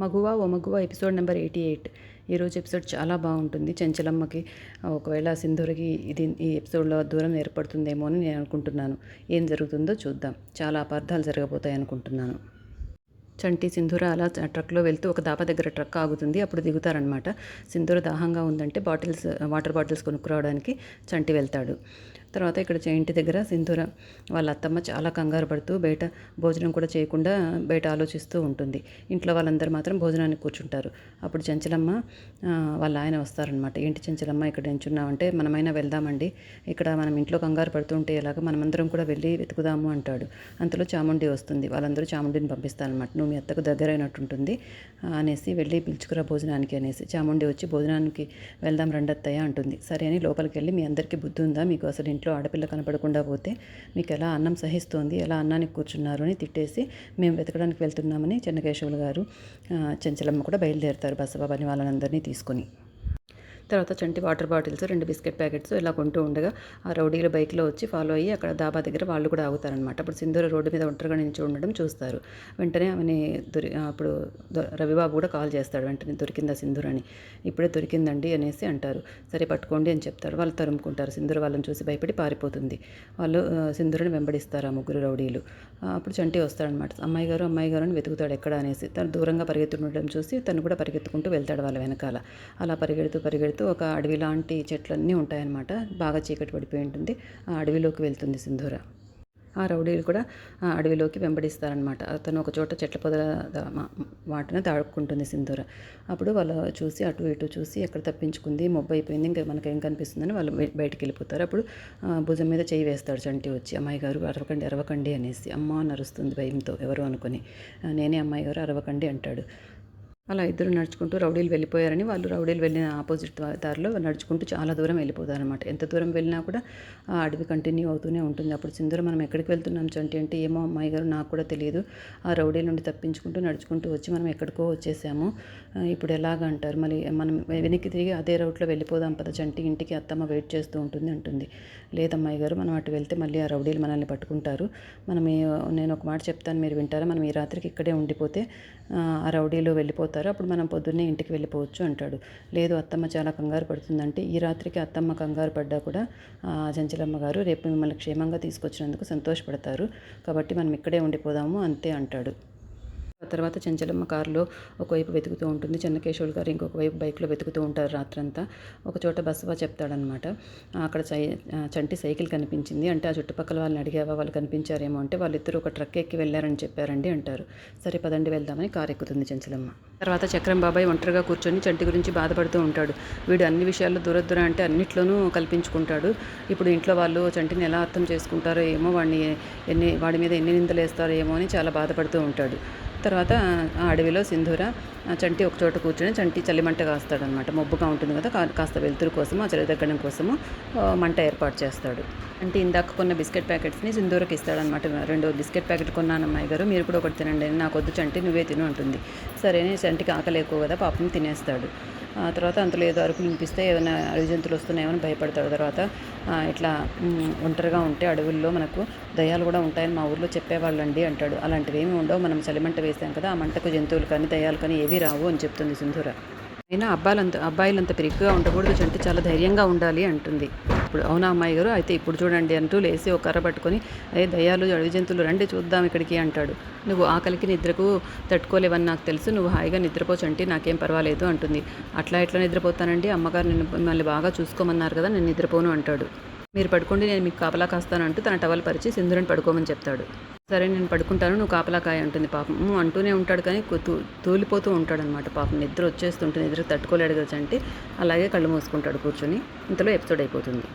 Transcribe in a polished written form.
మగువ ఓ మగువ episode number 88. ఈరోజు episode చాలా బాగుంటుంది. చెంచలమ్మకి ఒకవేళ సింధూరకి ఈ ఎపిసోడ్లో దూరం ఏర్పడుతుందేమో అని నేను అనుకుంటున్నాను. ఏం జరుగుతుందో చూద్దాం. చాలా అపార్థాలు జరగబోతాయి అనుకుంటున్నాను. చంటి సింధూర అలా ట్రక్లో వెళ్తూ ఒక దాబా దగ్గర ట్రక్ ఆగుతుంది. అప్పుడు దిగుతారనమాట. సింధూర దాహంగా ఉందంటే వాటర్ బాటిల్స్ కొనుక్కురావడానికి చంటి వెళ్తాడు. తర్వాత ఇక్కడ ఇంటి దగ్గర సింధూర వాళ్ళ అత్తమ్మ చాలా కంగారు పడుతూ బయట భోజనం కూడా చేయకుండా బయట ఆలోచిస్తూ ఉంటుంది. ఇంట్లో వాళ్ళందరూ మాత్రం భోజనానికి కూర్చుంటారు. అప్పుడు చెంచలమ్మ వాళ్ళ ఆయన వస్తారనమాట. ఏంటి చెంచలమ్మ ఇక్కడ నించున్నామంటే, మనమైనా వెళ్దామండి, ఇక్కడ మనం ఇంట్లో కంగారు పడుతుంటే ఎలాగ, మనమందరం కూడా వెళ్ళి వెతుకుదాము అంటాడు. అంతలో చాముండి వస్తుంది. వాళ్ళందరూ చాముండిని పంపిస్తారనమాట. నువ్వు మీ అత్తకు దగ్గరైనట్టుంటుంది అనేసి, వెళ్ళి పిలుచుకురా భోజనానికి అనేసి. చాముండి వచ్చి భోజనానికి వెళ్దాం రండత్తయ్య అంటుంది. సరే అని లోపలికి వెళ్ళి, మీ అందరికీ బుద్ధి ఉందా, మీకు అసలు ఇంట్లో ఆడపిల్ల కనపడకుండా పోతే మీకు ఎలా అన్నం సహిస్తోంది, ఎలా అన్నానికి కూర్చున్నారు అని తిట్టేసి, మేము వెతకడానికి వెళ్తున్నామని చెన్నకేశవులు గారు చెంచలమ్మ కూడా బయలుదేరుతారు బసబాబని వాళ్ళందరినీ తీసుకొని. తర్వాత చంటి వాటర్ బాటిల్స్, 2 బిస్కెట్ ప్యాకెట్స్ ఇలా కొంటూ ఉండగా ఆ రౌడీలు బైక్లో వచ్చి ఫాలో అయ్యి అక్కడ దాబా దగ్గర వాళ్ళు కూడా ఆగుతారనమాట. అప్పుడు సింధూర రోడ్డు మీద ఒంటరిగా నిలిచి ఉండడం చూస్తారు. వెంటనే ఆమెని అప్పుడు రవిబాబు కూడా కాల్ చేస్తాడు. వెంటనే దొరికిందా సింధూర అని. ఇప్పుడే దొరికిందండి అనేసి అంటారు. సరే పట్టుకోండి అని చెప్తారు. వాళ్ళు తరుముకుంటారు. సింధూర వాళ్ళని చూసి భయపడి పారిపోతుంది. వాళ్ళు సింధూరని వెంబడిస్తారు ఆ ముగ్గురు రౌడీలు. అప్పుడు చంటి వస్తాడనమాట. అమ్మాయి గారు అని వెతుకుతాడు ఎక్కడ అనేసి. తను దూరంగా పరిగెత్తుండడం చూసి తను కూడా పరిగెత్తుకుంటూ వెళ్తాడు వాళ్ళ వెనకాల. అలా పరిగెడుతూ ఒక అడవి లాంటి చెట్లన్నీ ఉంటాయన్నమాట. బాగా చీకటి పడిపోయి ఉంటుంది. ఆ అడవిలోకి వెళ్తుంది సింధూర. ఆ రౌడీలు కూడా ఆ అడవిలోకి వెంబడిస్తారనమాట. అతను ఒక చోట చెట్ల పొదల వాటిని దాడుకుంటుంది సింధూర. అప్పుడు వాళ్ళు చూసి అటు ఇటు చూసి ఎక్కడ తప్పించుకుంది, మొబ్బు అయిపోయింది, ఇంకా మనకేం కనిపిస్తుందని వాళ్ళు బయటికి వెళ్ళిపోతారు. అప్పుడు భుజం మీద చేయి వేస్తాడు చంటి వచ్చి. అమ్మాయి గారు అరవకండి అనేసి. అమ్మ నరుస్తుంది భయంతో ఎవరు అనుకుని. నేనే అమ్మాయి గారు అరవకండి అంటాడు. అలా ఇద్దరు నడుచుకుంటూ రౌడీలు వెళ్ళిపోయారని, వాళ్ళు రౌడీలు వెళ్ళిన ఆపోజిట్ దారిలో నడుచుకుంటూ చాలా దూరం వెళ్ళిపోతారనమాట. ఎంత దూరం వెళ్ళినా కూడా ఆ అడవి కంటిన్యూ అవుతూనే ఉంటుంది. అప్పుడు సింధూర మనం ఎక్కడికి వెళ్తున్నాం చంటి అంటే, ఏమో అమ్మాయి గారు నాకు కూడా తెలియదు, ఆ రౌడీల నుండి తప్పించుకుంటూ నడుచుకుంటూ వచ్చి మనం ఎక్కడికో వచ్చేసాము, ఇప్పుడు ఎలాగ అంటారు, మళ్ళీ మనం వెనక్కి తిరిగి అదే రౌట్లో వెళ్ళిపోదాం పద చంటి, ఇంటికి అత్తమ్మ వెయిట్ చేస్తూ ఉంటుంది అంటుంది. లేదమ్మాయి గారు, మనం అటు వెళ్తే మళ్ళీ ఆ రౌడీలు మనల్ని పట్టుకుంటారు. నేను ఒక మాట చెప్తాను, మీరు వింటారా, మనం ఈ రాత్రికి ఇక్కడే ఉండిపోతే ఆ రౌడీలు వెళ్ళిపోతారు, అప్పుడు మనం పొద్దున్నే ఇంటికి వెళ్ళిపోవచ్చు అంటాడు. లేదు అత్తమ్మ చాలా కంగారు పడుతుందంటే, ఈ రాత్రికి అత్తమ్మ కంగారు పడ్డా కూడా చెంచలమ్మ గారు రేపు మిమ్మల్ని క్షేమంగా తీసుకొచ్చినందుకు సంతోషపడతారు, కాబట్టి మనం ఇక్కడే ఉండిపోదాము అంతే అంటాడు. ఆ తర్వాత చెంచలమ్మ కారులో ఒకవైపు వెతుకుతూ ఉంటుంది. చెన్నకేశవులు గారు ఇంకొక వైపు బైక్లో వెతుకుతూ ఉంటారు రాత్రంతా. ఒక చోట బసవా చెప్తాడనమాట. అక్కడ చంటి సైకిల్ కనిపించింది అంటే, ఆ చుట్టుపక్కల వాళ్ళని అడిగావా, వాళ్ళు కనిపించారేమో అంటే, వాళ్ళిద్దరూ ఒక ట్రక్ ఎక్కి వెళ్ళారని చెప్పారండి అంటారు. సరే పదండి వెళ్దామని కారు ఎక్కుతుంది చెంచలమ్మ. తర్వాత చక్రం బాబాయ్ ఒంటరిగా కూర్చొని చంటి గురించి బాధపడుతూ ఉంటాడు. వీడు అన్ని విషయాల్లో దూరద్దుర అంటే అన్నిట్లోనూ కల్పించుకుంటాడు. ఇప్పుడు ఇంట్లో వాళ్ళు చంటిని ఎలా అర్థం చేసుకుంటారో ఏమో, వాడి మీద ఎన్ని నిందలు వేస్తారో ఏమో అని చాలా బాధపడుతూ ఉంటాడు. తర్వాత ఆ అడవిలో సింధూర చంటి ఒక చోట కూర్చొని చంటి చలిమంట కాస్తాడనమాట. మబ్బుగా ఉంటుంది కదా, కాస్త వెలుతురు కోసము, ఆ చలి తగ్గడం కోసము మంట ఏర్పాటు చేస్తాడు. అంటే ఇందాక కొన్న బిస్కెట్ ప్యాకెట్స్ని సింధూరకి ఇస్తాడనమాట. 2 బిస్కెట్ ప్యాకెట్ కొన్నాను అమ్మాయి గారు, మీరు కూడా ఒకటి తినండి అని. నాకు వద్దు చంటి, నువ్వే తిను అంటుంది. సరేనే, చంటికి ఆకలి ఎక్కువ కదా, పాపం తినేస్తాడు. తర్వాత అంతలో ఏదో అరుపులు వినిపిస్తే ఏదైనా అడవి జంతువులు వస్తున్నాయేమని భయపడతాడు. తర్వాత ఇట్లా ఒంటరిగా ఉంటే అడవుల్లో మనకు దయ్యాలు కూడా ఉంటాయని మా ఊర్లో చెప్పేవాళ్ళండి అంటాడు. అలాంటివి ఏమి ఉండవు, మనం చలిమంట వేసాం కదా, ఆ మంటకు జంతువులు కానీ దయ్యాలు కానీ ఏవి రావు అని చెప్తుంది సింధూర. అయినా అబ్బాయిలంత పిరిగ్గా ఉండకూడదు చంటి, చాలా ధైర్యంగా ఉండాలి అంటుంది. ఇప్పుడు అవునా అమ్మాయి గారు, అయితే ఇప్పుడు చూడండి అంటూ లేసి ఒక కర్ర పట్టుకొని, దయ్యాలు అడవి జంతువులు రండి చూద్దాం ఇక్కడికి అంటాడు. నువ్వు ఆకలికి నిద్రకు తట్టుకోలేవని నాకు తెలుసు, నువ్వు హాయిగా నిద్రపో చంటి, నాకేం పర్వాలేదు అంటుంది. అట్లా ఎట్లా నిద్రపోతానండి, అమ్మగారు మిమ్మల్ని బాగా చూసుకోమన్నారు కదా, నేను నిద్రపోను అంటాడు. మీరు పడుకోండి, నేను మీకు కాపలా కాస్తానంటూ తన టవల్ పరిచి సింధూరని పడుకోమని చెప్తాడు. సరే నేను పడుకుంటాను, నువ్వు కాపలా కాయ అంటుంది. పాపం అంటూనే ఉంటాడు కానీ తూలిపోతూ ఉంటాడనమాట. పాపం నిద్ర వచ్చేస్తుంటుంది, నిద్ర తట్టుకోలేడు కదా చంటి. అలాగే కళ్ళు మూసుకుంటాడు కూర్చొని. ఇంతలో ఎపిసోడ్ అయిపోతుంది.